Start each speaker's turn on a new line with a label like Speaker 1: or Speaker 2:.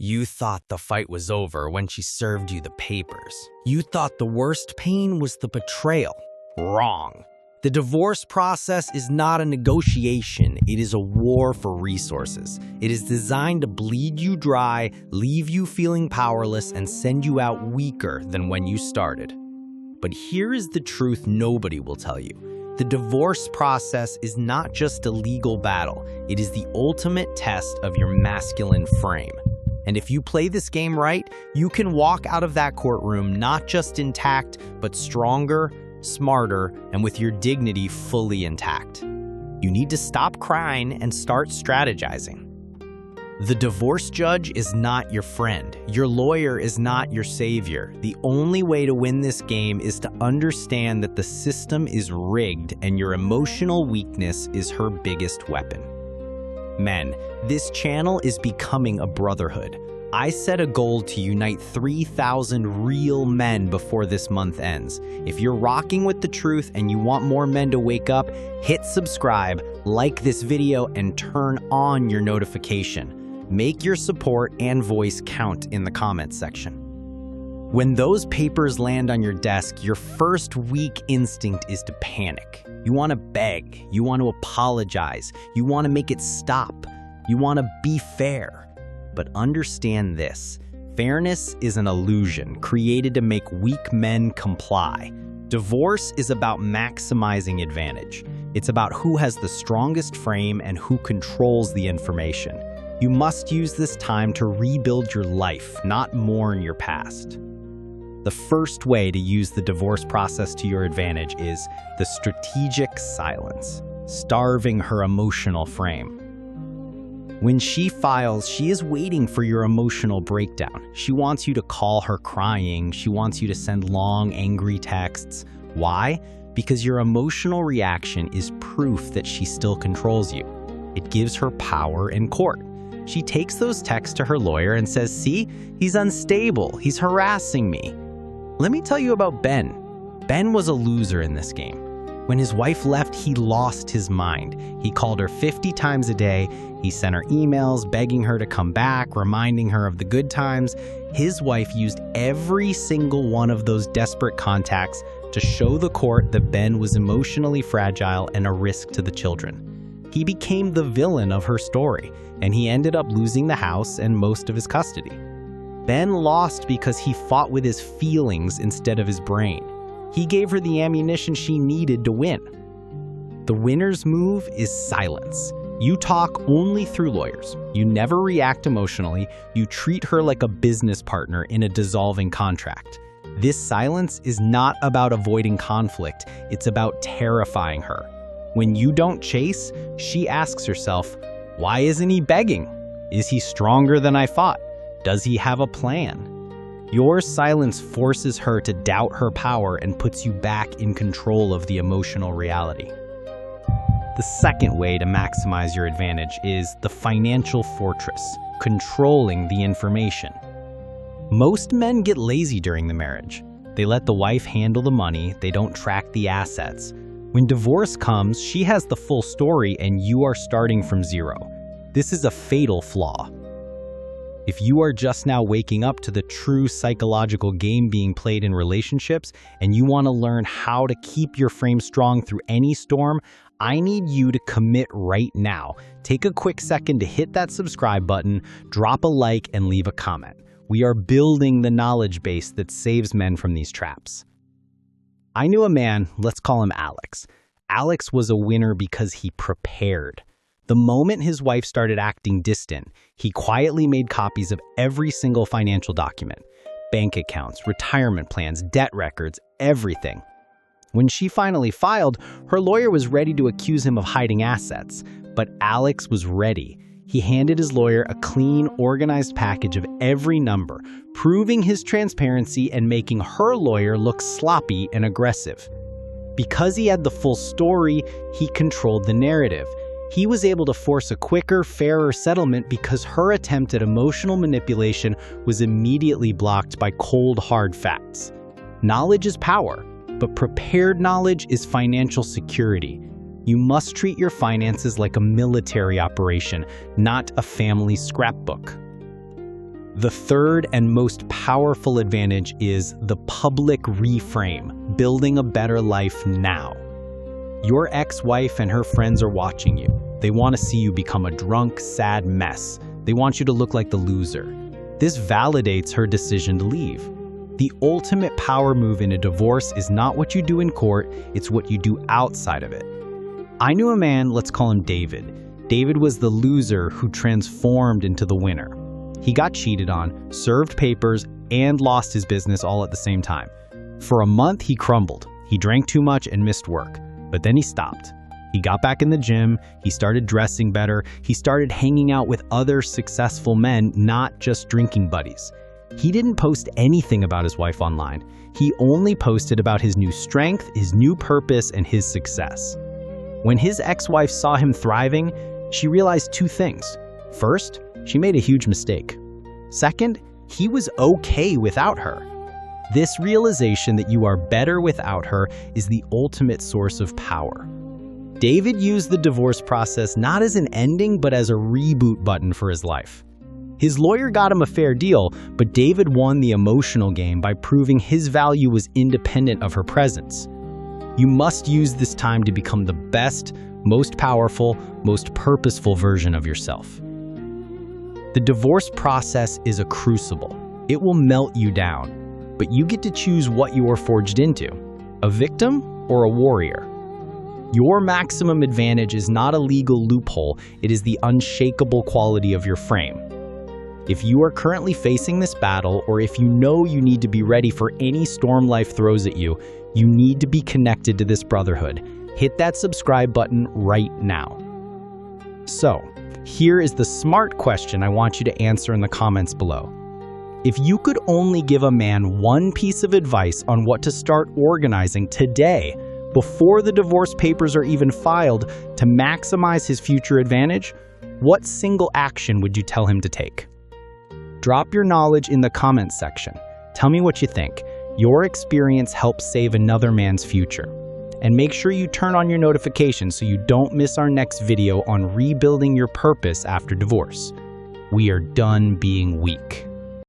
Speaker 1: You thought the fight was over when she served you the papers. You thought the worst pain was the betrayal. Wrong. The divorce process is not a negotiation, it is a war for resources. It is designed to bleed you dry, leave you feeling powerless, and send you out weaker than when you started. But here is the truth nobody will tell you. The divorce process is not just a legal battle, it is the ultimate test of your masculine frame. And if you play this game right, you can walk out of that courtroom not just intact, but stronger, smarter, and with your dignity fully intact. You need to stop crying and start strategizing. The divorce judge is not your friend. Your lawyer is not your savior. The only way to win this game is to understand that the system is rigged and your emotional weakness is her biggest weapon. Men, this channel is becoming a brotherhood. I set a goal to unite 3,000 real men before this month ends. If you're rocking with the truth and you want more men to wake up, hit subscribe, like this video, and turn on your notification. Make your support and voice count in the comments section. When those papers land on your desk, your first weak instinct is to panic. You want to beg, you want to apologize, you want to make it stop, you want to be fair. But understand this, fairness is an illusion created to make weak men comply. Divorce is about maximizing advantage. It's about who has the strongest frame and who controls the information. You must use this time to rebuild your life, not mourn your past. The first way to use the divorce process to your advantage is the strategic silence, starving her emotional frame. When she files, she is waiting for your emotional breakdown. She wants you to call her crying. She wants you to send long, angry texts. Why? Because your emotional reaction is proof that she still controls you. It gives her power in court. She takes those texts to her lawyer and says, "See, he's unstable. He's harassing me." Let me tell you about Ben. Ben was a loser in this game. When his wife left, he lost his mind. He called her 50 times a day. He sent her emails begging her to come back, reminding her of the good times. His wife used every single one of those desperate contacts to show the court that Ben was emotionally fragile and a risk to the children. He became the villain of her story, and he ended up losing the house and most of his custody. Ben lost because he fought with his feelings instead of his brain. He gave her the ammunition she needed to win. The winner's move is silence. You talk only through lawyers. You never react emotionally. You treat her like a business partner in a dissolving contract. This silence is not about avoiding conflict. It's about terrifying her. When you don't chase, she asks herself, "Why isn't he begging? Is he stronger than I thought? Does he have a plan?" Your silence forces her to doubt her power and puts you back in control of the emotional reality. The second way to maximize your advantage is the financial fortress, controlling the information. Most men get lazy during the marriage. They let the wife handle the money, they don't track the assets. When divorce comes, she has the full story and you are starting from zero. This is a fatal flaw. If you are just now waking up to the true psychological game being played in relationships and you want to learn how to keep your frame strong through any storm, I need you to commit right now. Take a quick second to hit that subscribe button, drop a like, and leave a comment. We are building the knowledge base that saves men from these traps. I knew a man, let's call him Alex. Alex was a winner because he prepared. The moment his wife started acting distant, he quietly made copies of every single financial document. Bank accounts, retirement plans, debt records, everything. When she finally filed, her lawyer was ready to accuse him of hiding assets. But Alex was ready. He handed his lawyer a clean, organized package of every number, proving his transparency and making her lawyer look sloppy and aggressive. Because he had the full story, he controlled the narrative. He was able to force a quicker, fairer settlement because her attempt at emotional manipulation was immediately blocked by cold, hard facts. Knowledge is power, but prepared knowledge is financial security. You must treat your finances like a military operation, not a family scrapbook. The third and most powerful advantage is the public reframe, building a better life now. Your ex-wife and her friends are watching you. They want to see you become a drunk, sad mess. They want you to look like the loser. This validates her decision to leave. The ultimate power move in a divorce is not what you do in court, it's what you do outside of it. I knew a man, let's call him David. David was the loser who transformed into the winner. He got cheated on, served papers, and lost his business all at the same time. For a month, he crumbled. He drank too much and missed work. But then he stopped. He got back in the gym, he started dressing better, he started hanging out with other successful men, not just drinking buddies. He didn't post anything about his wife online. He only posted about his new strength, his new purpose, and his success. When his ex-wife saw him thriving, she realized two things. First, she made a huge mistake. Second, he was okay without her. This realization that you are better without her is the ultimate source of power. David used the divorce process not as an ending, but as a reboot button for his life. His lawyer got him a fair deal, but David won the emotional game by proving his value was independent of her presence. You must use this time to become the best, most powerful, most purposeful version of yourself. The divorce process is a crucible. It will melt you down, but you get to choose what you are forged into, a victim or a warrior. Your maximum advantage is not a legal loophole, it is the unshakable quality of your frame. If you are currently facing this battle, or if you know you need to be ready for any storm life throws at you, you need to be connected to this brotherhood. Hit that subscribe button right now. So, here is the smart question I want you to answer in the comments below. If you could only give a man one piece of advice on what to start organizing today, before the divorce papers are even filed, to maximize his future advantage, what single action would you tell him to take? Drop your knowledge in the comments section. Tell me what you think. Your experience helps save another man's future. And make sure you turn on your notifications so you don't miss our next video on rebuilding your purpose after divorce. We are done being weak.